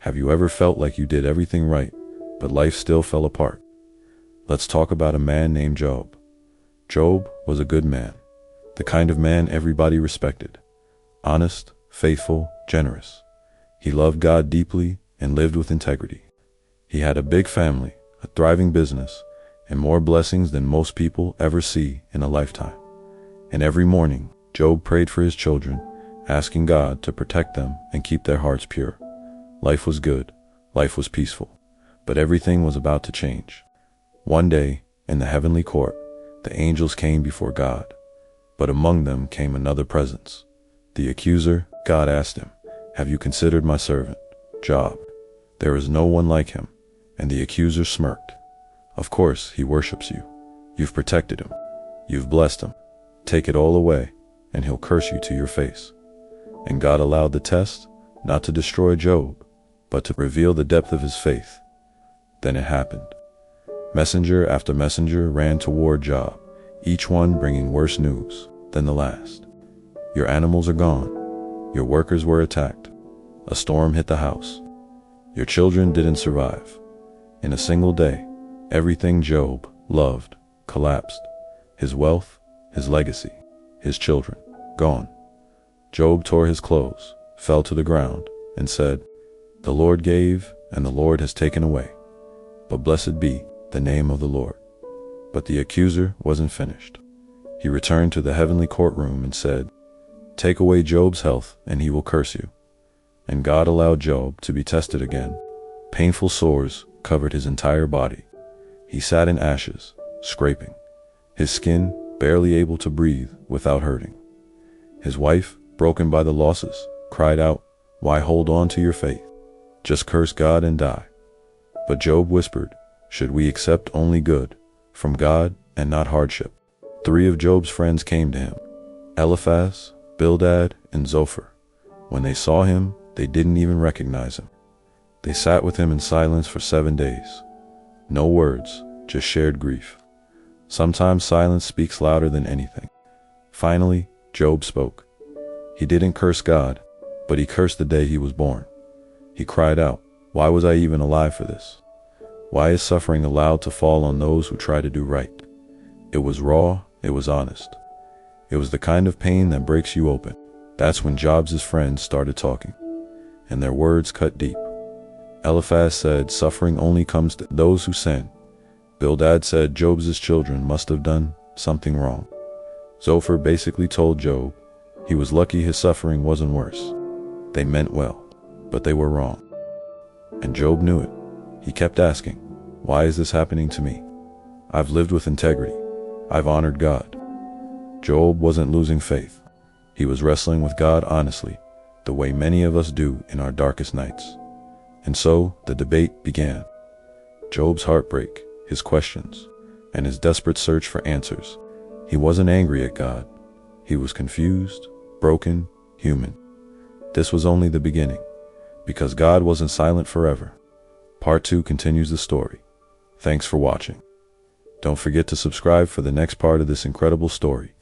Have you ever felt like you did everything right, but life still fell apart? Let's talk about a man named Job. Job was a good man, the kind of man everybody respected. Honest, faithful, generous. He loved God deeply and lived with integrity. He had a big family, a thriving business, and more blessings than most people ever see in a lifetime. And every morning, Job prayed for his children, asking God to protect them and keep their hearts pure. Life was good, life was peaceful, but everything was about to change. One day, in the heavenly court, the angels came before God, but among them came another presence. The accuser. God asked him, "Have you considered my servant, Job? There is no one like him." And the accuser smirked. "Of course, he worships you. You've protected him. You've blessed him. Take it all away, and he'll curse you to your face." And God allowed the test, not to destroy Job, but to reveal the depth of his faith. Then it happened. Messenger after messenger ran toward Job, each one bringing worse news than the last. "Your animals are gone. Your workers were attacked. A storm hit the house. Your children didn't survive." In a single day, everything Job loved collapsed. His wealth, his legacy, his children, gone. Job tore his clothes, fell to the ground, and said, "The Lord gave, and the Lord has taken away. But blessed be the name of the Lord." But the accuser wasn't finished. He returned to the heavenly courtroom and said, "Take away Job's health, and he will curse you." And God allowed Job to be tested again. Painful sores covered his entire body. He sat in ashes, scraping, his skin barely able to breathe without hurting. His wife, broken by the losses, cried out, "Why hold on to your faith? Just curse God and die." But Job whispered, "Should we accept only good from God and not hardship?" 3 of Job's friends came to him, Eliphaz, Bildad, and Zophar. When they saw him, they didn't even recognize him. They sat with him in silence for 7 days. No words, just shared grief. Sometimes silence speaks louder than anything. Finally, Job spoke. He didn't curse God, but he cursed the day he was born. He cried out, "Why was I even alive for this? Why is suffering allowed to fall on those who try to do right?" It was raw, it was honest. It was the kind of pain that breaks you open. That's when Job's friends started talking, and their words cut deep. Eliphaz said suffering only comes to those who sin. Bildad said Job's children must have done something wrong. Zophar basically told Job he was lucky his suffering wasn't worse. They meant well, but they were wrong. And Job knew it. He kept asking, "Why is this happening to me? I've lived with integrity. I've honored God." Job wasn't losing faith. He was wrestling with God honestly, the way many of us do in our darkest nights. And so the debate began. Job's heartbreak, his questions, and his desperate search for answers. He wasn't angry at God. He was confused, broken, human. This was only the beginning, because God wasn't silent forever. Part 2 continues the story. Thanks for watching. Don't forget to subscribe for the next part of this incredible story.